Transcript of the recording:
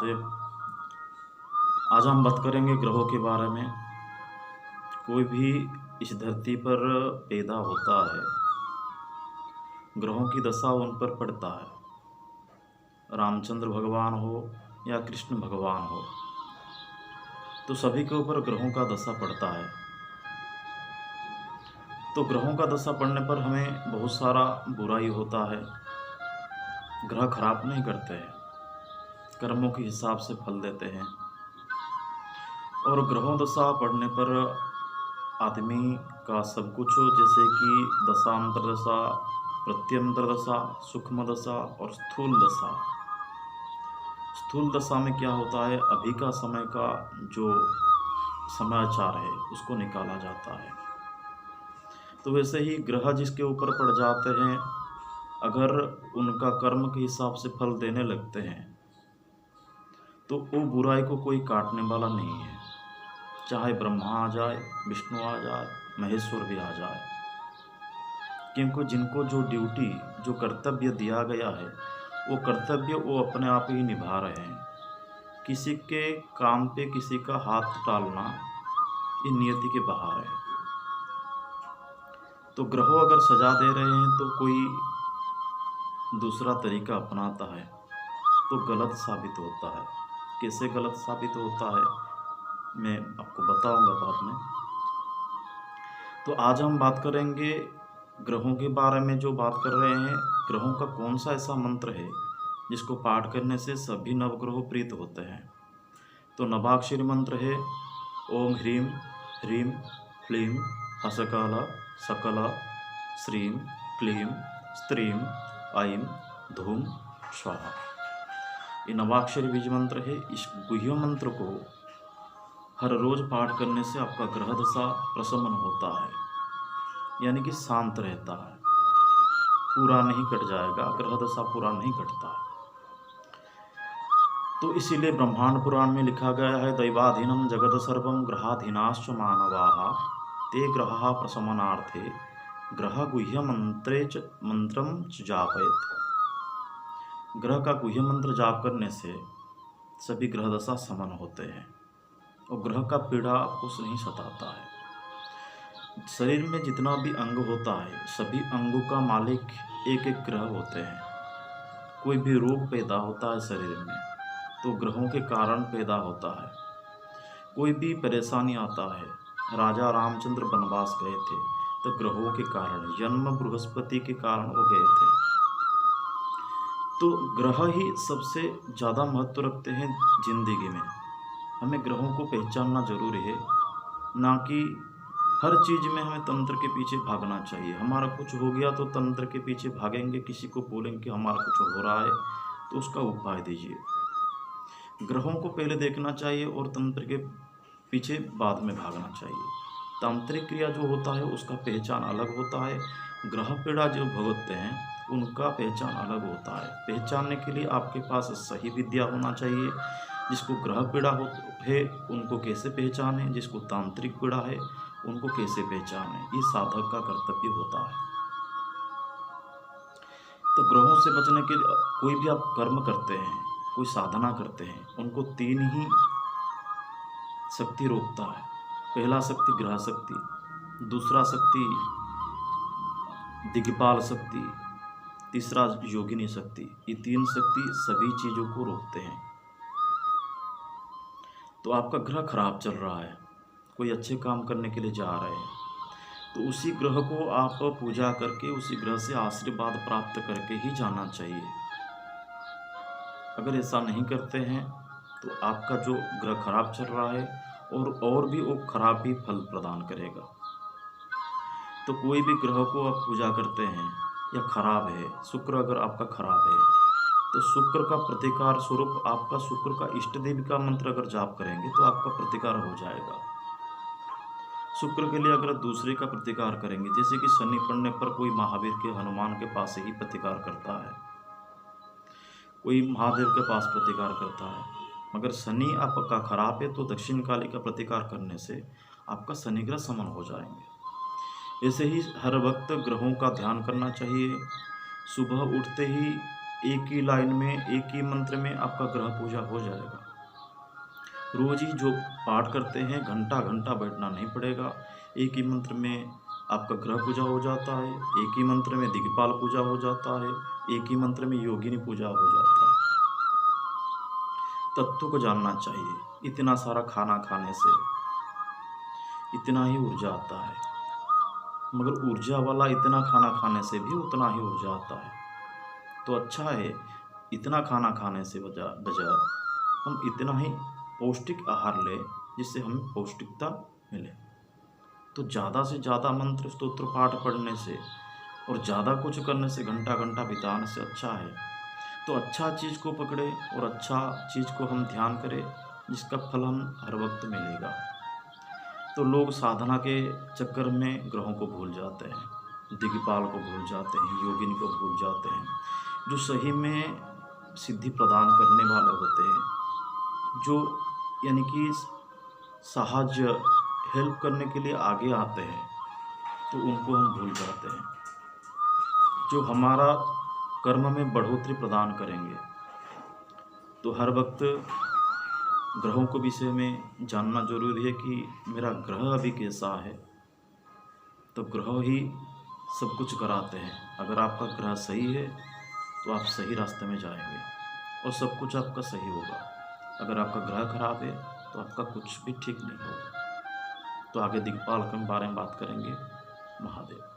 महादेव। आज हम बात करेंगे ग्रहों के बारे में। कोई भी इस धरती पर पैदा होता है, ग्रहों की दशा उन पर पड़ता है। रामचंद्र भगवान हो या कृष्ण भगवान हो, तो सभी के ऊपर ग्रहों का दशा पड़ता है। तो ग्रहों का दशा पड़ने पर हमें बहुत सारा बुराई होता है। ग्रह खराब नहीं करते हैं, कर्मों के हिसाब से फल देते हैं। और ग्रहों दशा पड़ने पर आदमी का सब कुछ, जैसे कि दशांतर दशा, प्रत्यंतर दशा, सूक्ष्म दशा और स्थूल दशा। स्थूल दशा में क्या होता है, अभी का समय का जो समाचार है उसको निकाला जाता है। तो वैसे ही ग्रह जिसके ऊपर पड़ जाते हैं, अगर उनका कर्म के हिसाब से फल देने लगते हैं तो वो बुराई को कोई काटने वाला नहीं है। चाहे ब्रह्मा आ जाए, विष्णु आ जाए, महेश्वर भी आ जाए, क्योंकि जिनको जो ड्यूटी, जो कर्तव्य दिया गया है, वो कर्तव्य वो अपने आप ही निभा रहे हैं। किसी के काम पे किसी का हाथ डालना ये नियति के बाहर है। तो ग्रहों अगर सजा दे रहे हैं तो कोई दूसरा तरीका अपनाता है तो गलत साबित होता है। कैसे गलत साबित होता है मैं आपको बताऊंगा बाद में। तो आज हम बात करेंगे ग्रहों के बारे में। जो बात कर रहे हैं, ग्रहों का कौन सा ऐसा मंत्र है जिसको पाठ करने से सभी नवग्रह प्रीत होते हैं। तो नवाक्षरी मंत्र है ओम ह्रीम ह्रीम क्लीम हसकाल सकल श्रीं क्लीं स्त्रीं ऐं धूम स्वाहा। ये नवाक्षरी बीज मंत्र है। इस गुह्य मंत्र को हर रोज पाठ करने से आपका ग्रह दशा प्रशमन होता है, यानी कि शांत रहता है, पूरा नहीं कट जाएगा। ग्रह दशा पूरा नहीं कटता है। तो इसीलिए ब्रह्मांड पुराण में लिखा गया है, दैवाधीनम जगत सर्वम ग्रहाधीनाश्च मानवाः ते ग्रहाः प्रशमनार्थे ग्रह गुह्य मंत्रम जापयेत्। ग्रह का गुह्य मंत्र जाप करने से सभी ग्रह दशा समन होते हैं और ग्रह का पीड़ा आपको नहीं सताता है। शरीर में जितना भी अंग होता है, सभी अंगों का मालिक एक एक ग्रह होते हैं। कोई भी रोग पैदा होता है शरीर में तो ग्रहों के कारण पैदा होता है। कोई भी परेशानी आता है, राजा रामचंद्र वनवास गए थे तो ग्रहों के कारण, जन्म बृहस्पति के कारण वो गए थे। तो ग्रह ही सबसे ज़्यादा महत्व रखते हैं जिंदगी में। हमें ग्रहों को पहचानना जरूरी है, ना कि हर चीज़ में हमें तंत्र के पीछे भागना चाहिए। हमारा कुछ हो गया तो तंत्र के पीछे भागेंगे, किसी को बोलेंगे कि हमारा कुछ हो रहा है तो उसका उपाय दीजिए। ग्रहों को पहले देखना चाहिए और तंत्र के पीछे बाद में भागना चाहिए। तांत्रिक क्रिया जो होता है उसका पहचान अलग होता है। ग्रह पीड़ा जो भुगतते हैं उनका पहचान अलग होता है। पहचानने के लिए आपके पास सही विद्या होना चाहिए। जिसको ग्रह पीड़ा है उनको कैसे पहचाने, जिसको तांत्रिक पीड़ा है उनको कैसे पहचाने, ये साधक का कर्तव्य होता है। तो ग्रहों से बचने के लिए कोई भी आप कर्म करते हैं, कोई साधना करते हैं, उनको तीन ही शक्ति रोकता है। पहला शक्ति ग्रह शक्ति, दूसरा शक्ति दिग्पाल शक्ति, तीसरा योगिनी शक्ति। ये तीन शक्ति सभी चीज़ों को रोकते हैं। तो आपका ग्रह खराब चल रहा है, कोई अच्छे काम करने के लिए जा रहे हैं, तो उसी ग्रह को आप पूजा करके, उसी ग्रह से आशीर्वाद प्राप्त करके ही जाना चाहिए। अगर ऐसा नहीं करते हैं तो आपका जो ग्रह खराब चल रहा है और भी वो खराब ही फल प्रदान करेगा। तो कोई भी ग्रह को आप पूजा करते हैं या खराब है, शुक्र अगर आपका खराब है तो शुक्र का प्रतिकार स्वरूप आपका शुक्र का इष्ट देवी का मंत्र अगर जाप करेंगे तो आपका प्रतिकार हो जाएगा। शुक्र के लिए अगर दूसरे का प्रतिकार करेंगे, जैसे कि शनि पड़ने पर कोई महावीर के, हनुमान के पास ही प्रतिकार करता है, कोई महादेव के पास प्रतिकार करता है। मगर शनि आपका खराब है तो दक्षिण काली का प्रतिकार करने से आपका शनि ग्रह समन हो जाएंगे। ऐसे ही हर वक्त ग्रहों का ध्यान करना चाहिए। सुबह उठते ही एक ही लाइन में, एक ही मंत्र में आपका ग्रह पूजा हो जाएगा। रोज ही जो पाठ करते हैं, घंटा घंटा बैठना नहीं पड़ेगा। एक ही मंत्र में आपका ग्रह पूजा हो जाता है, एक ही मंत्र में दिक्पाल पूजा हो जाता है, एक ही मंत्र में योगिनी पूजा हो जाता है। तत्व को जानना चाहिए। इतना सारा खाना खाने से इतना ही ऊर्जा आता है, मगर ऊर्जा वाला इतना खाना खाने से भी उतना ही ऊर्जा आता है। तो अच्छा है, इतना खाना खाने से बजाय हम इतना ही पौष्टिक आहार लें, जिससे हमें पौष्टिकता मिले। तो ज़्यादा से ज़्यादा मंत्र स्तोत्र पाठ पढ़ने से और ज़्यादा कुछ करने से, घंटा घंटा बिताने से अच्छा है। तो अच्छा चीज़ को पकड़े और अच्छा चीज़ को हम ध्यान करें, जिसका फल हम हर वक्त मिलेगा। तो लोग साधना के चक्कर में ग्रहों को भूल जाते हैं, दिक्पाल को भूल जाते हैं, योगिनी को भूल जाते हैं, जो सही में सिद्धि प्रदान करने वाले होते हैं, जो यानी कि साहाय्य हेल्प करने के लिए आगे आते हैं, तो उनको हम भूल जाते हैं, जो हमारा कर्म में बढ़ोतरी प्रदान करेंगे। तो हर वक्त ग्रहों के विषय में जानना जरूरी है कि मेरा ग्रह अभी कैसा है। तो ग्रह ही सब कुछ कराते हैं। अगर आपका ग्रह सही है तो आप सही रास्ते में जाएंगे और सब कुछ आपका सही होगा। अगर आपका ग्रह खराब है तो आपका कुछ भी ठीक नहीं होगा। तो आगे दिक्पाल के बारे में बात करेंगे। महादेव।